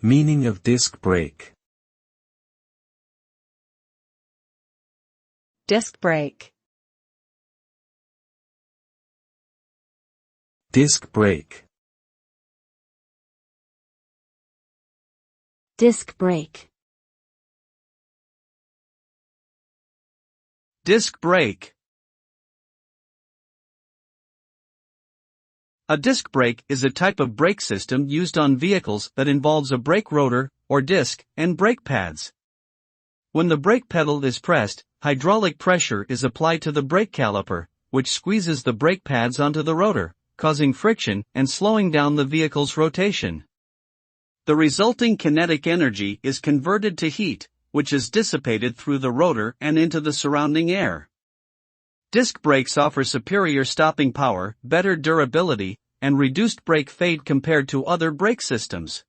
Meaning of disc brake. Disc brake. Disc brake. Disc brake. Disc brake. A disc brake is a type of brake system used on vehicles that involves a brake rotor, or disc, and brake pads. When the brake pedal is pressed, hydraulic pressure is applied to the brake caliper, which squeezes the brake pads onto the rotor, causing friction and slowing down the vehicle's rotation. The resulting kinetic energy is converted to heat, which is dissipated through the rotor and into the surrounding air. Disc brakes offer superior stopping power, better durability, and reduced brake fade compared to other brake systems.